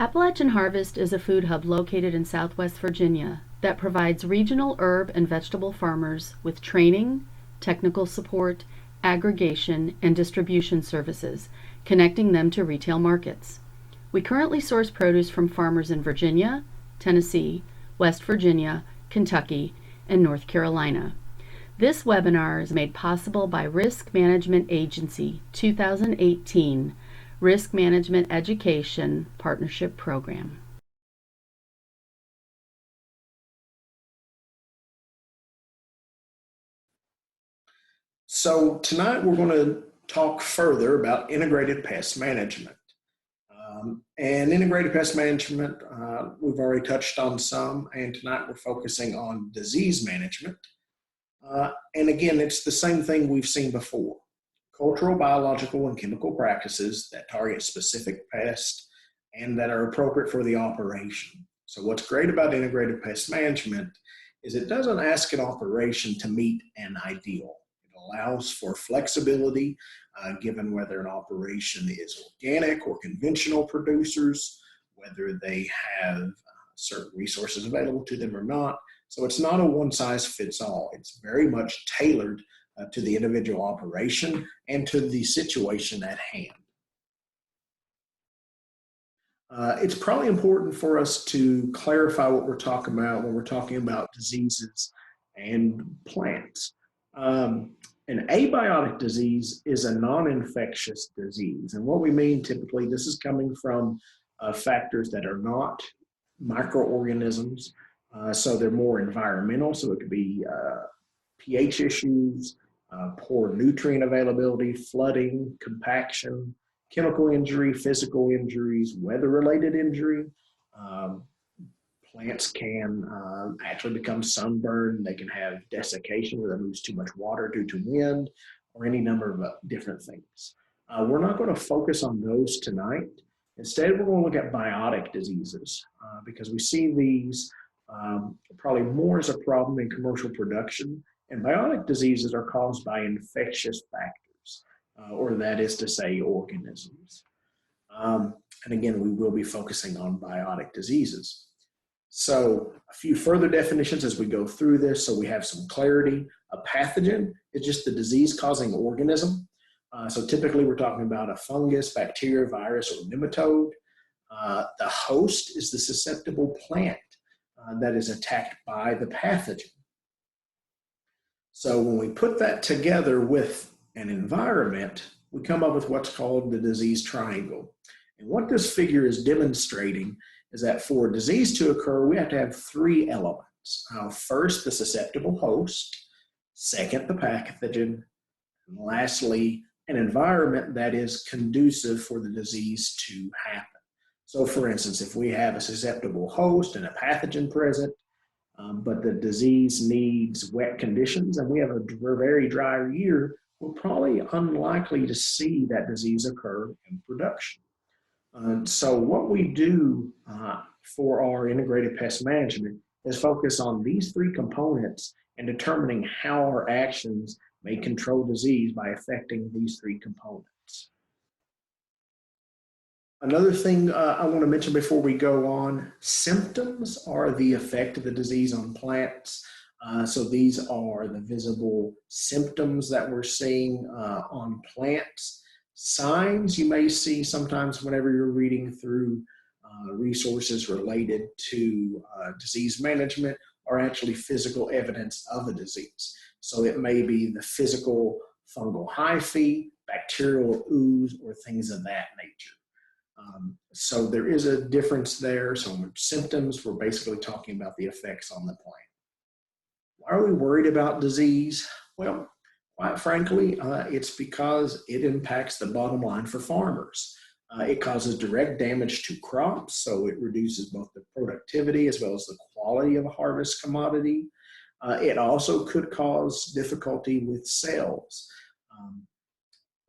Appalachian Harvest is a food hub located in Southwest Virginia that provides regional herb and vegetable farmers with training, technical support, aggregation, and distribution services, connecting them to retail markets. We currently source produce from farmers in Virginia, Tennessee, West Virginia, Kentucky, and North Carolina. This webinar is made possible by Risk Management Agency 2018 Risk Management Education Partnership Program. So tonight we're going to talk further about integrated pest management. And integrated pest management, we've already touched on some, and tonight we're focusing on disease management. And again, it's the same thing we've seen before. Cultural, biological, and chemical practices that target specific pests and that are appropriate for the operation. So what's great about integrated pest management is it doesn't ask an operation to meet an ideal. It allows for flexibility given whether an operation is organic or conventional producers, whether they have certain resources available to them or not. So it's not a one-size-fits-all. It's very much tailored to the individual operation and to the situation at hand. It's probably important for us to clarify what we're talking about when we're talking about diseases and plants. An abiotic disease is a non-infectious disease. And what we mean typically, this is coming from factors that are not microorganisms. So they're more environmental. So it could be pH issues, poor nutrient availability, flooding, compaction, chemical injury, physical injuries, weather-related injury. Plants can actually become sunburned. They can have desiccation where they lose too much water due to wind, or any number of different things. We're not going to focus on those tonight. Instead, we're going to look at biotic diseases because we see these probably more as a problem in commercial production. And biotic diseases are caused by infectious factors, or that is to say, organisms. And again, we will be focusing on biotic diseases. So a few further definitions as we go through this so we have some clarity. A pathogen is just the disease-causing organism. So typically we're talking about a fungus, bacteria, virus, or nematode. The host is the susceptible plant that is attacked by the pathogen. So when we put that together with an environment, we come up with what's called the disease triangle. And what this figure is demonstrating is that for a disease to occur, we have to have three elements. First, the susceptible host. Second, the pathogen. And lastly, an environment that is conducive for the disease to happen. So for instance, if we have a susceptible host and a pathogen present, but the disease needs wet conditions and we have a very dry year, we're probably unlikely to see that disease occur in production. So what we do for our integrated pest management is focus on these three components and determining how our actions may control disease by affecting these three components. Another thing I want to mention before we go on, symptoms are the effect of the disease on plants. So these are the visible symptoms that we're seeing on plants. Signs you may see sometimes whenever you're reading through resources related to disease management are actually physical evidence of a disease. So it may be the physical fungal hyphae, bacterial ooze, or things of that nature. So there is a difference there. So with symptoms, we're basically talking about the effects on the plant. Why are we worried about disease? Well, quite frankly, it's because it impacts the bottom line for farmers. It causes direct damage to crops, so it reduces both the productivity as well as the quality of a harvest commodity. It also could cause difficulty with sales.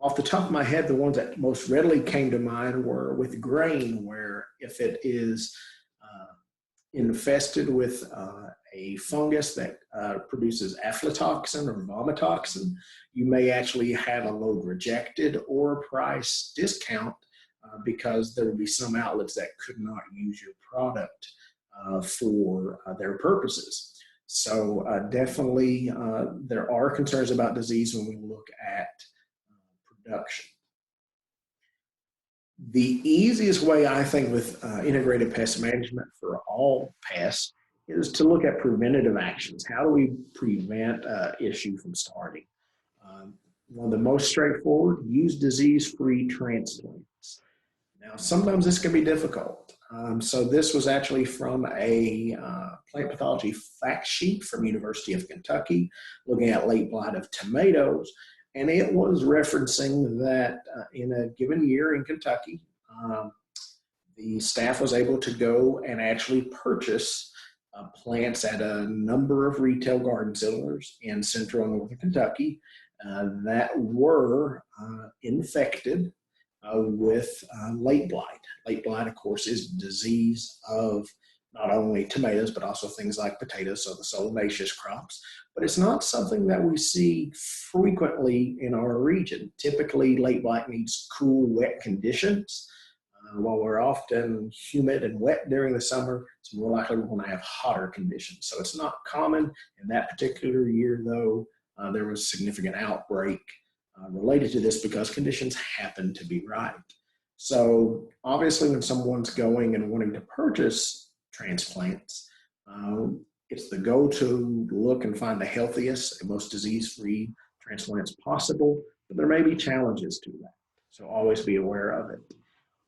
Off the top of my head, the ones that most readily came to mind were with grain, where if it is infested with a fungus that produces aflatoxin or vomitoxin, you may actually have a load rejected or a price discount because there would be some outlets that could not use your product for their purposes. So definitely there are concerns about disease when we look at production. The easiest way, I think, with integrated pest management for all pests is to look at preventative actions. How do we prevent an issue from starting? One of the most straightforward, use disease-free transplants. Now, sometimes this can be difficult. So this was actually from a plant pathology fact sheet from University of Kentucky, looking at late blight of tomatoes. And it was referencing that in a given year in Kentucky, the staff was able to go and actually purchase plants at a number of retail garden centers in central and northern Kentucky that were infected with late blight. Late blight, of course, is disease of not only tomatoes, but also things like potatoes, so the solanaceous crops. But it's not something that we see frequently in our region. Typically, late blight needs cool, wet conditions. While we're often humid and wet during the summer, it's more likely we're going to have hotter conditions. So it's not common. In that particular year, though, there was a significant outbreak related to this because conditions happen to be right. So obviously when someone's going and wanting to purchase transplants, it's the go-to look and find the healthiest and most disease-free transplants possible, but there may be challenges to that. So always be aware of it.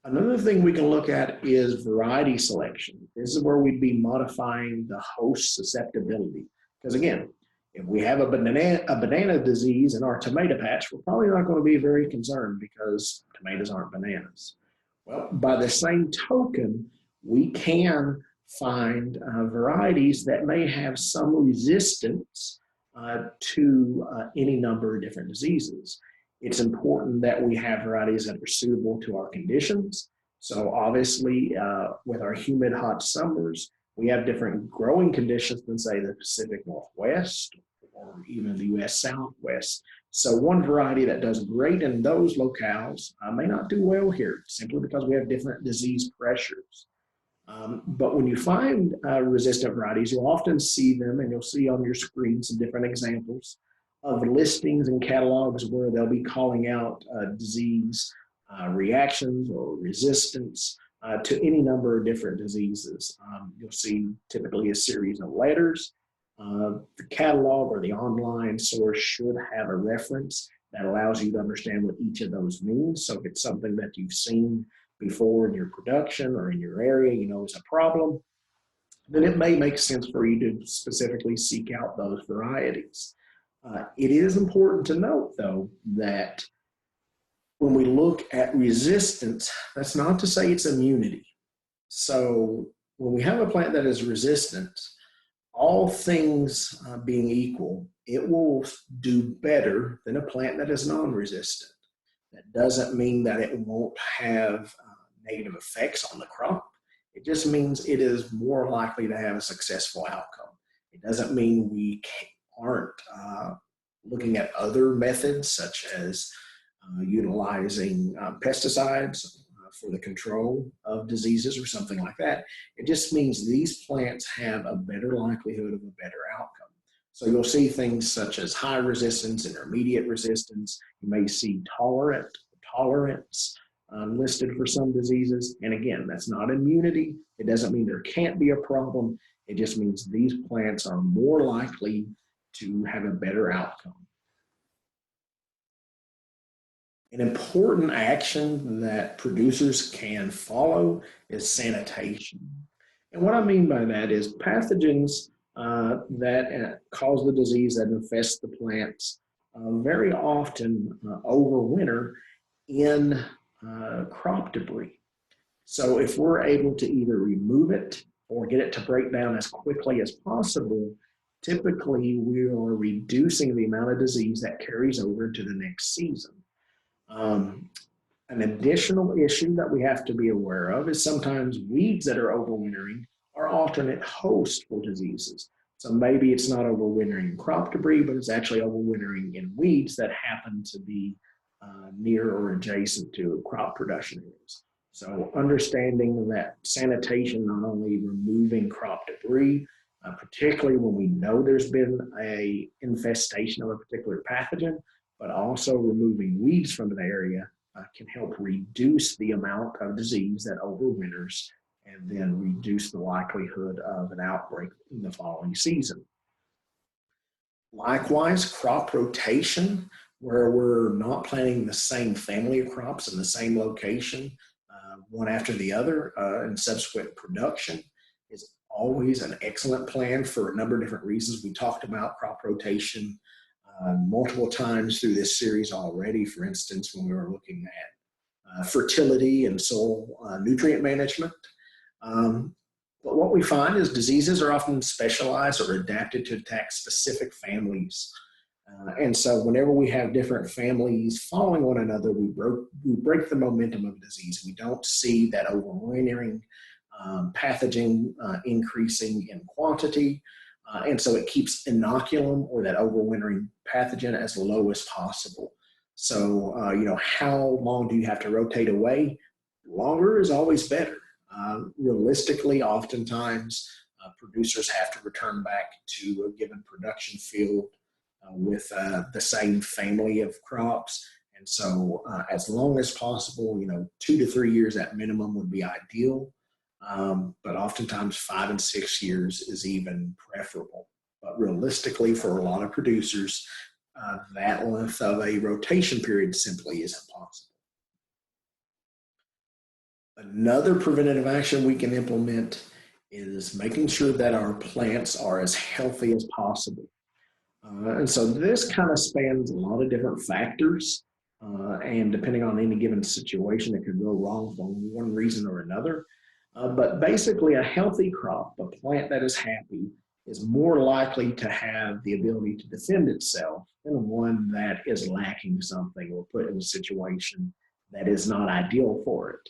Another thing we can look at is variety selection. This is where we'd be modifying the host susceptibility. Because again, if we have a banana disease in our tomato patch, we're probably not going to be very concerned because tomatoes aren't bananas. Well, by the same token, we can find varieties that may have some resistance to any number of different diseases. It's important that we have varieties that are suitable to our conditions. So obviously, with our humid, hot summers, we have different growing conditions than, say, the Pacific Northwest or even the U.S. Southwest. So one variety that does great in those locales may not do well here, simply because we have different disease pressures. But when you find resistant varieties, you'll often see them, and you'll see on your screen some different examples of listings and catalogs where they'll be calling out disease reactions or resistance to any number of different diseases. You'll see typically a series of letters. The catalog or the online source should have a reference that allows you to understand what each of those means. So if it's something that you've seen before in your production or in your area, you know is a problem, then it may make sense for you to specifically seek out those varieties. It is important to note, though, that when we look at resistance, that's not to say it's immunity. So when we have a plant that is resistant, all things being equal, it will do better than a plant that is non-resistant. That doesn't mean that it won't have negative effects on the crop. It just means it is more likely to have a successful outcome. It doesn't mean we aren't looking at other methods such as utilizing pesticides for the control of diseases or something like that. It just means these plants have a better likelihood of a better outcome. So you'll see things such as high resistance, intermediate resistance. You may see tolerance listed for some diseases. And again, that's not immunity. It doesn't mean there can't be a problem. It just means these plants are more likely to have a better outcome. An important action that producers can follow is sanitation. And what I mean by that is pathogens that cause the disease that infests the plants very often overwinter in crop debris. So if we're able to either remove it or get it to break down as quickly as possible, typically we are reducing the amount of disease that carries over into the next season. An additional issue that we have to be aware of is sometimes weeds that are overwintering are alternate hosts for diseases. So maybe it's not overwintering in crop debris, but it's actually overwintering in weeds that happen to be near or adjacent to crop production areas. So understanding that sanitation, not only removing crop debris, particularly when we know there's been a infestation of a particular pathogen, but also removing weeds from an area can help reduce the amount of disease that overwinters and then reduce the likelihood of an outbreak in the following season. Likewise, crop rotation, where we're not planting the same family of crops in the same location, one after the other, in subsequent production, is always an excellent plan for a number of different reasons. We talked about crop rotation multiple times through this series already. For instance, when we were looking at fertility and soil nutrient management. But what we find is diseases are often specialized or adapted to attack specific families. And so whenever we have different families following one another, we break the momentum of disease. We don't see that overwintering pathogen increasing in quantity. And so it keeps inoculum or that overwintering pathogen as low as possible. So, how long do you have to rotate away? Longer is always better. Realistically, oftentimes, producers have to return back to a given production field with the same family of crops. And so as long as possible, 2 to 3 years at minimum would be ideal. But oftentimes 5 and 6 years is even preferable. But realistically, for a lot of producers, that length of a rotation period simply isn't possible. Another preventative action we can implement is making sure that our plants are as healthy as possible. And so this kind of spans a lot of different factors, and depending on any given situation, it could go wrong for one reason or another. But basically, a healthy crop, a plant that is happy, is more likely to have the ability to defend itself than one that is lacking something or put in a situation that is not ideal for it.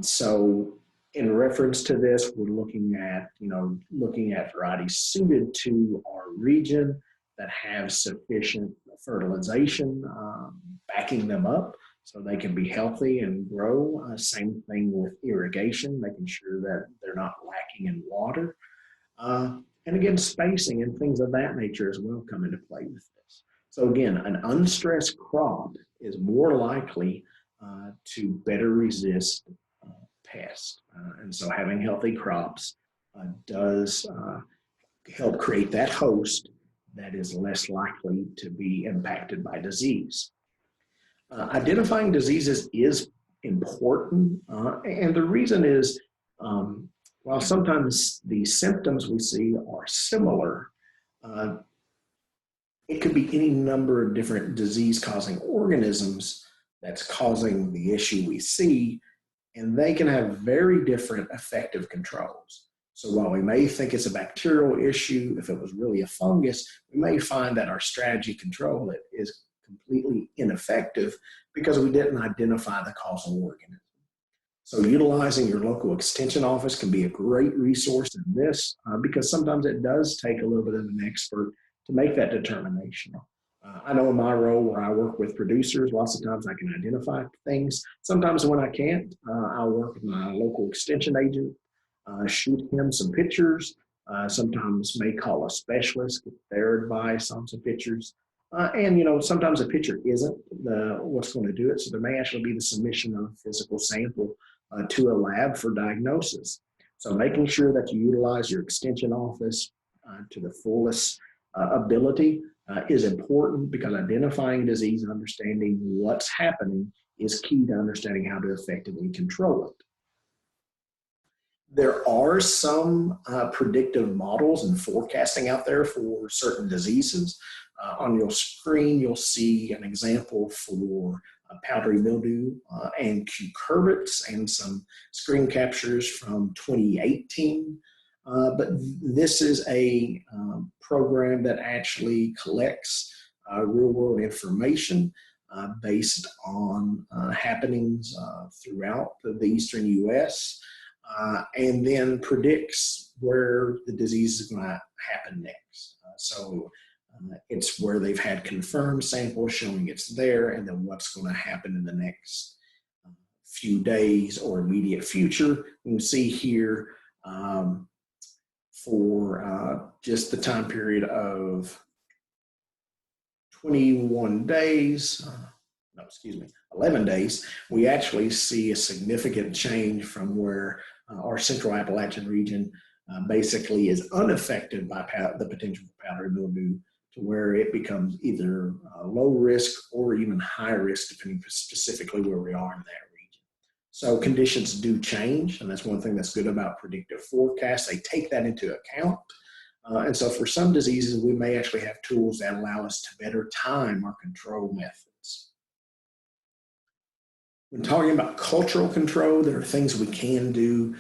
So in reference to this, we're looking at varieties suited to our region that have sufficient fertilization backing them up so they can be healthy and grow. Same thing with irrigation, making sure that they're not lacking in water. And again, spacing and things of that nature as well come into play with this. So again, an unstressed crop is more likely to better resist pests. And so having healthy crops does help create that host that is less likely to be impacted by disease. Identifying diseases is important, and the reason is while sometimes the symptoms we see are similar, it could be any number of different disease-causing organisms that's causing the issue we see, and they can have very different effective controls. So while we may think it's a bacterial issue, if it was really a fungus, we may find that our strategy to control it is completely ineffective because we didn't identify the causal organism. So utilizing your local extension office can be a great resource in this because sometimes it does take a little bit of an expert to make that determination. I know in my role where I work with producers, lots of times I can identify things. Sometimes when I can't, I'll work with my local extension agent, shoot him some pictures, sometimes may call a specialist, get their advice on some pictures. And sometimes a picture isn't what's going to do it. So there may actually be the submission of a physical sample to a lab for diagnosis. So making sure that you utilize your extension office to the fullest ability is important because identifying disease and understanding what's happening is key to understanding how to effectively control it. There are some predictive models and forecasting out there for certain diseases. On your screen, you'll see an example for powdery mildew and cucurbits and some screen captures from 2018. But this is a program that actually collects real-world information based on happenings throughout the eastern U.S. And then predicts where the disease is going to happen next. So It's where they've had confirmed samples showing it's there, and then what's going to happen in the next few days or immediate future. You can see here for just the time period of 21 days, 11 days, we actually see a significant change from where our central Appalachian region basically is unaffected by the potential for powdery mildew to where it becomes either low risk or even high risk, depending specifically where we are in that region. So conditions do change, and that's one thing that's good about predictive forecasts. They take that into account. And so for some diseases, we may actually have tools that allow us to better time our control methods. When talking about cultural control, there are things we can do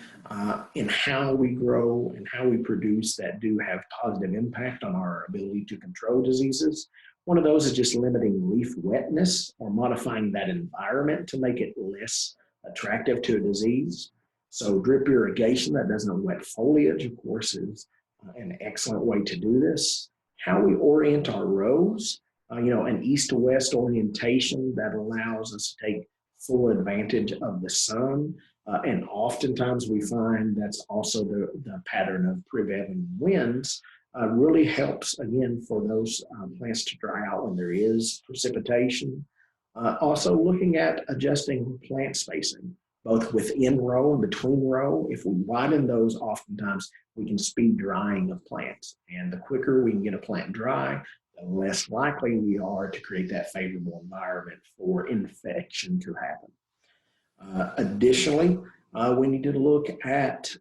in how we grow and how we produce that do have positive impact on our ability to control diseases. One of those is just limiting leaf wetness or modifying that environment to make it less attractive to a disease. So drip irrigation that doesn't wet foliage, of course, is an excellent way to do this. How we orient our rows, an east to west orientation that allows us to take full advantage of the sun. And oftentimes we find that's also the pattern of prevailing winds really helps, again, for those plants to dry out when there is precipitation. Also looking at adjusting plant spacing, both within row and between row. If we widen those, oftentimes we can speed drying of plants. And the quicker we can get a plant dry, the less likely we are to create that favorable environment for infection to happen. Additionally, we need to look at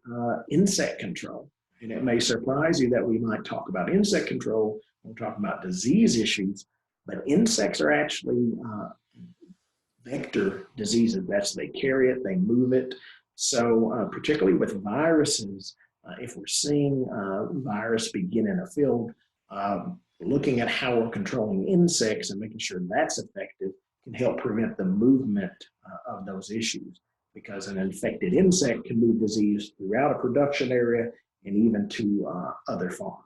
insect control. And it may surprise you that we might talk about insect control when we're talking about disease issues, but insects are actually vector diseases. They carry it, they move it. So particularly with viruses, if we're seeing virus begin in a field, looking at how we're controlling insects and making sure that's effective can help prevent the movement of those issues, because an infected insect can move disease throughout a production area and even to other farms.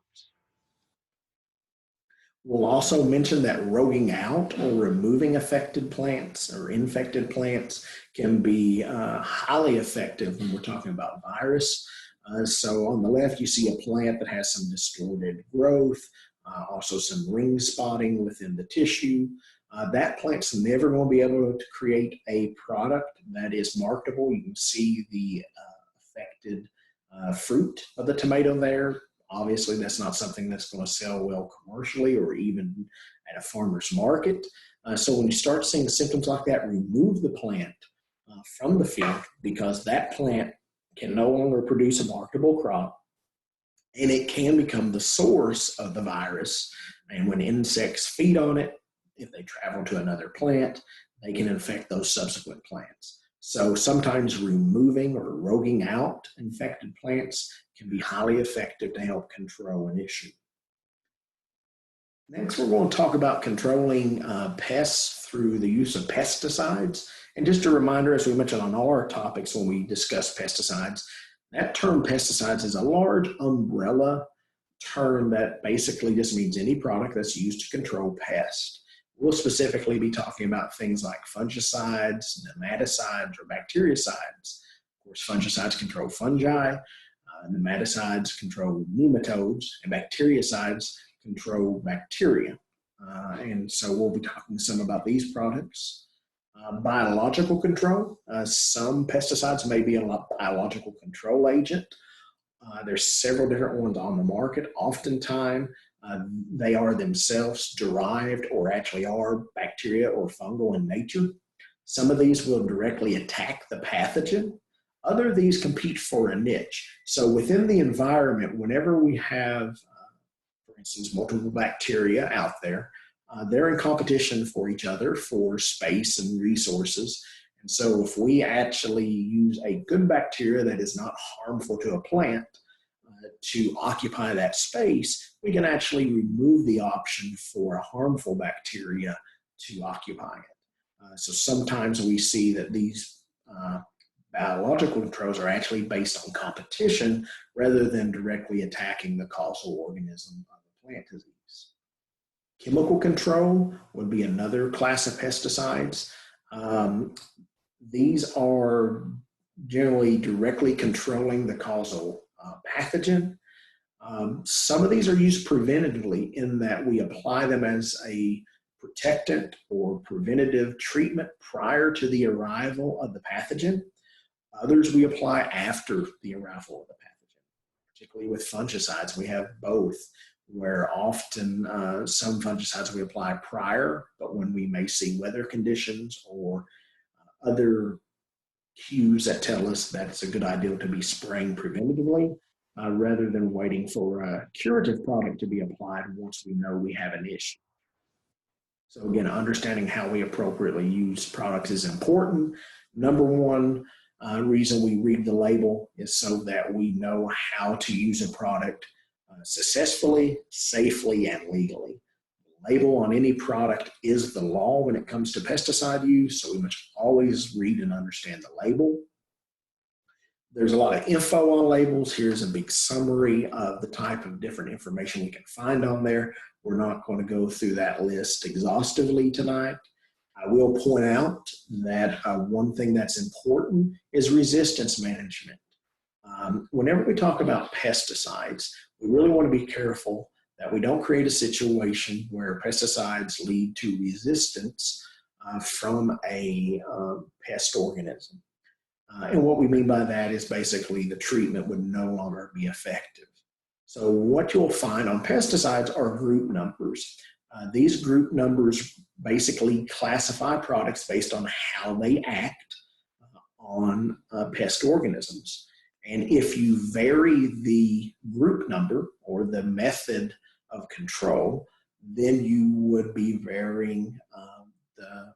We'll also mention that roguing out or removing affected plants or infected plants can be highly effective when we're talking about virus. So on the left, you see a plant that has some distorted growth, also some ring spotting within the tissue. That plant's never going to be able to create a product that is marketable. You can see the affected fruit of the tomato there. Obviously, that's not something that's going to sell well commercially or even at a farmer's market. So when you start seeing symptoms like that, remove the plant from the field, because that plant can no longer produce a marketable crop, and it can become the source of the virus. And when insects feed on it, if they travel to another plant, they can infect those subsequent plants. So sometimes removing or roguing out infected plants can be highly effective to help control an issue. Next, we're going to talk about controlling pests through the use of pesticides. And just a reminder, as we mentioned on all our topics when we discuss pesticides, that term pesticides is a large umbrella term that basically just means any product that's used to control pests. We'll specifically be talking about things like fungicides, nematicides, or bactericides. Of course, fungicides control fungi, nematicides control nematodes, and bactericides control bacteria. And so we'll be talking some about these products. Biological control. Some pesticides may be a biological control agent. There's several different ones on the market. Oftentimes, they are themselves derived or actually are bacteria or fungal in nature. Some of these will directly attack the pathogen. Other of these compete for a niche. So within the environment, whenever we have, for instance, multiple bacteria out there, they're in competition for each other for space and resources. And so if we actually use a good bacteria that is not harmful to a plant to occupy that space, we can actually remove the option for a harmful bacteria to occupy it. So sometimes we see that these biological controls are actually based on competition rather than directly attacking the causal organism of the plant disease. Chemical control would be another class of pesticides. These are generally directly controlling the causal pathogen. Some of these are used preventatively in that we apply them as a protectant or preventative treatment prior to the arrival of the pathogen. Others we apply after the arrival of the pathogen. Particularly with fungicides, we have both, where often some fungicides we apply prior, but when we may see weather conditions or other cues that tell us that it's a good idea to be spraying preventatively, rather than waiting for a curative product to be applied once we know we have an issue. So again, understanding how we appropriately use products is important. Number one reason we read the label is so that we know how to use a product successfully, safely, and legally. The label on any product is the law when it comes to pesticide use, so we must always read and understand the label. There's a lot of info on labels. Here's a big summary of the type of different information we can find on there. We're not going to go through that list exhaustively tonight. I will point out that one thing that's important is resistance management. Whenever we talk about pesticides, we really want to be careful that we don't create a situation where pesticides lead to resistance from a pest organism. And what we mean by that is basically the treatment would no longer be effective. So what you'll find on pesticides are group numbers. These group numbers basically classify products based on how they act on pest organisms. And if you vary the group number or the method of control, then you would be varying the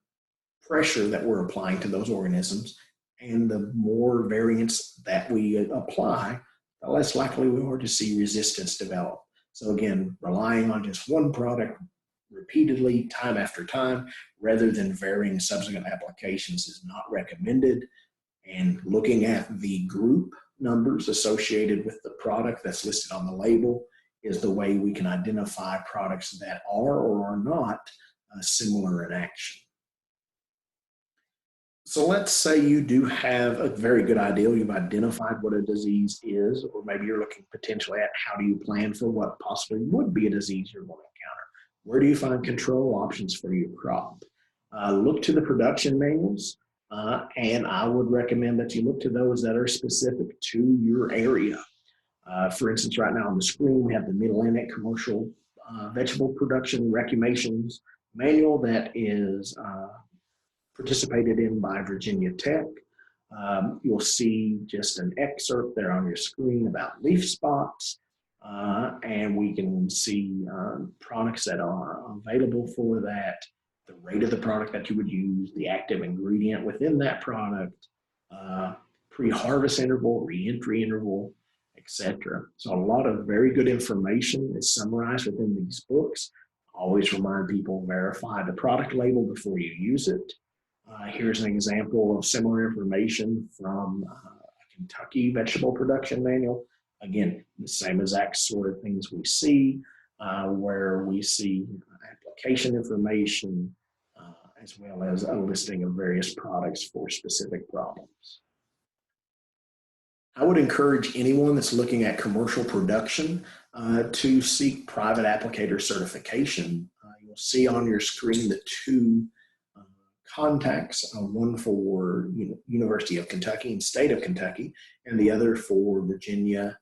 pressure that we're applying to those organisms. And the more variance that we apply, the less likely we are to see resistance develop. So again, relying on just one product repeatedly, time after time, rather than varying subsequent applications is not recommended. And looking at the group numbers associated with the product that's listed on the label is the way we can identify products that are or are not similar in action. So let's say you do have a very good idea. You've identified what a disease is, or maybe you're looking potentially at how do you plan for what possibly would be a disease you're going to encounter. Where do you find control options for your crop? Look to the production manuals, and I would recommend that you look to those that are specific to your area. For instance, right now on the screen, we have the Mid-Atlantic Commercial Vegetable Production Recommendations Manual that is participated in by Virginia Tech. You'll see just an excerpt there on your screen about leaf spots, and we can see products that are available for that, the rate of the product that you would use, the active ingredient within that product, pre-harvest interval, re-entry interval, etc. So a lot of very good information is summarized within these books. Always remind people, verify the product label before you use it. Here's an example of similar information from a Kentucky Vegetable Production Manual. Again, the same exact sort of things we see, where we see application information, as well as a listing of various products for specific problems. I would encourage anyone that's looking at commercial production to seek private applicator certification. You'll see on your screen the two contacts, one for University of Kentucky and State of Kentucky, and the other for Virginia.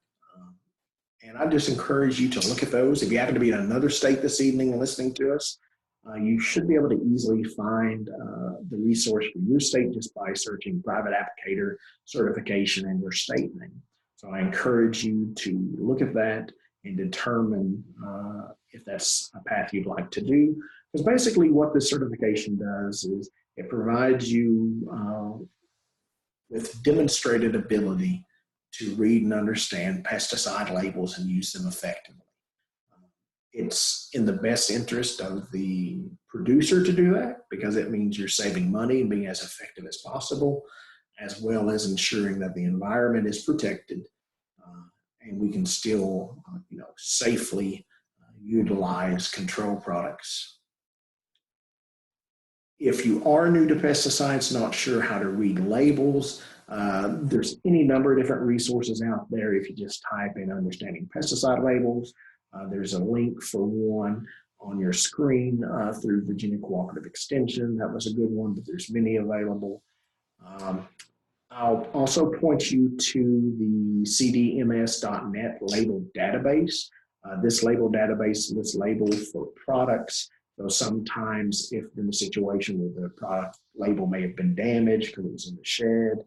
And I just encourage you to look at those. If you happen to be in another state this evening and listening to us, you should be able to easily find the resource for your state just by searching private applicator certification in your state name. So I encourage you to look at that and determine if that's a path you'd like to do. Because basically what this certification does is it provides you with demonstrated ability to read and understand pesticide labels and use them effectively. It's in the best interest of the producer to do that because it means you're saving money and being as effective as possible, as well as ensuring that the environment is protected and we can still safely utilize control products. If you are new to pesticides, not sure how to read labels, there's any number of different resources out there. If you just type in understanding pesticide labels, there's a link for one on your screen through Virginia Cooperative Extension. That was a good one, but there's many available. I'll also point you to the cdms.net label database. This label database lists labels for products. So sometimes if in a situation where the product label may have been damaged because it was in the shed,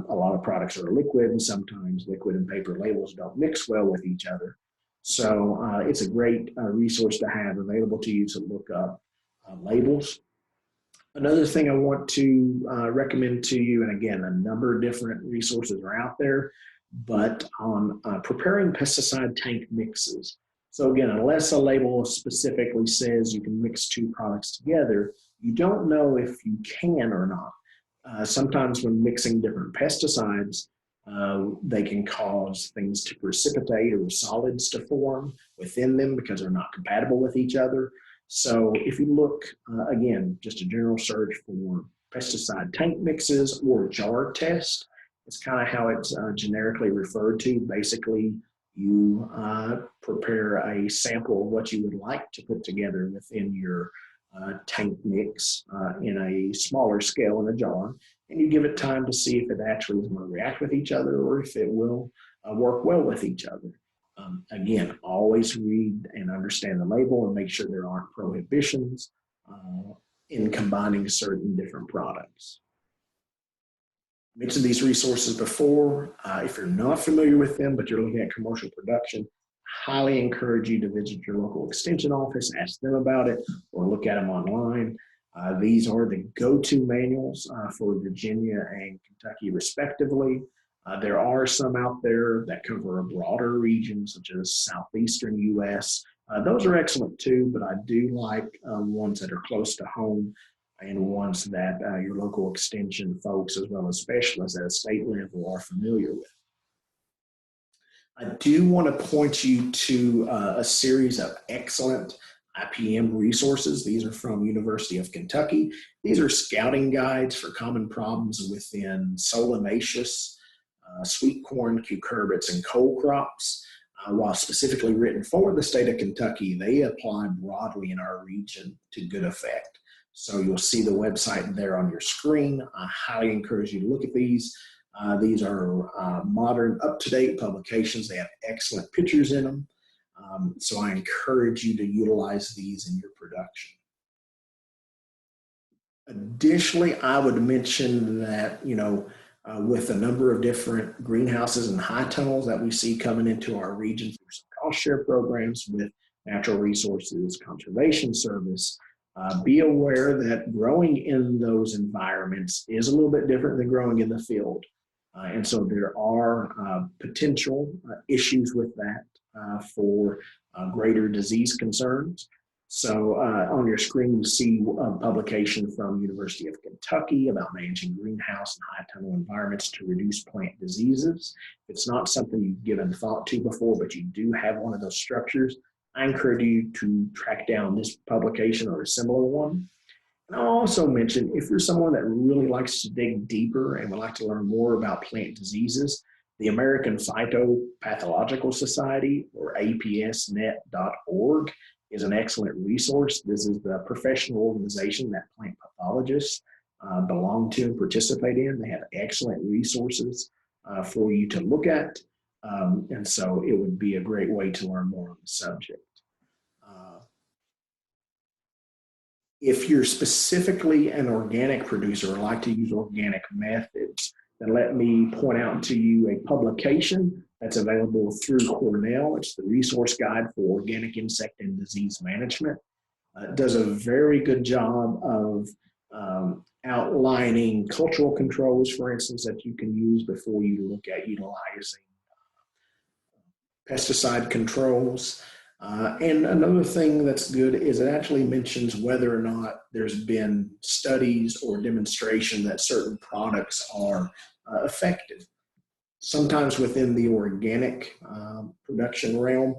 a lot of products are liquid, and sometimes liquid and paper labels don't mix well with each other. So it's a great resource to have available to you to look up labels. Another thing I want to recommend to you, and again, a number of different resources are out there, but on preparing pesticide tank mixes. So again, unless a label specifically says you can mix two products together, you don't know if you can or not. Sometimes when mixing different pesticides, they can cause things to precipitate or solids to form within them because they're not compatible with each other. So if you look, again, just a general search for pesticide tank mixes or jar test, it's kind of how it's generically referred to. Basically, you prepare a sample of what you would like to put together within your tank mix in a smaller scale in a jar, and you give it time to see if it actually is going to react with each other or if it will work well with each other. Again, always read and understand the label and make sure there aren't prohibitions in combining certain different products. I mentioned these resources before. If you're not familiar with them, but you're looking at commercial production, highly encourage you to visit your local extension office, ask them about it, or look at them online. These are the go-to manuals for Virginia and Kentucky, respectively. There are some out there that cover a broader region, such as southeastern U.S. Those are excellent too, but I do like ones that are close to home and ones that your local extension folks, as well as specialists at a state level, are familiar with. I do want to point you to a series of excellent IPM resources. These are from University of Kentucky. These are scouting guides for common problems within solanaceous, sweet corn, cucurbits, and cole crops. While specifically written for the state of Kentucky, they apply broadly in our region to good effect. So you'll see the website there on your screen. I highly encourage you to look at these. These are modern, up-to-date publications. They have excellent pictures in them. So I encourage you to utilize these in your production. Additionally, I would mention that, with a number of different greenhouses and high tunnels that we see coming into our region through some cost share programs with Natural Resources Conservation Service, be aware that growing in those environments is a little bit different than growing in the field. And so there are potential issues with that for greater disease concerns. So on your screen, you see a publication from University of Kentucky about managing greenhouse and high tunnel environments to reduce plant diseases. If it's not something you've given thought to before, but you do have one of those structures, I encourage you to track down this publication or a similar one. And I'll also mention, if you're someone that really likes to dig deeper and would like to learn more about plant diseases, the American Phytopathological Society, or APSnet.org, is an excellent resource. This is the professional organization that plant pathologists belong to and participate in. They have excellent resources for you to look at. And so it would be a great way to learn more on the subject. If you're specifically an organic producer or like to use organic methods, then let me point out to you a publication that's available through Cornell. It's the Resource Guide for Organic Insect and Disease Management. It does a very good job of outlining cultural controls, for instance, that you can use before you look at utilizing pesticide controls. And another thing that's good is it actually mentions whether or not there's been studies or demonstration that certain products are effective. Sometimes within the organic production realm,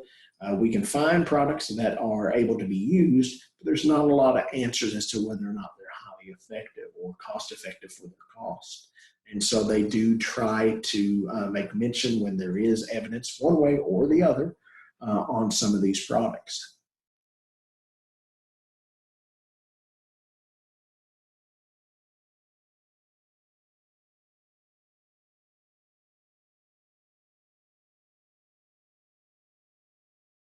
We can find products that are able to be used, but there's not a lot of answers as to whether or not they're highly effective or cost effective for their cost. And so they do try to make mention when there is evidence one way or the other on some of these products.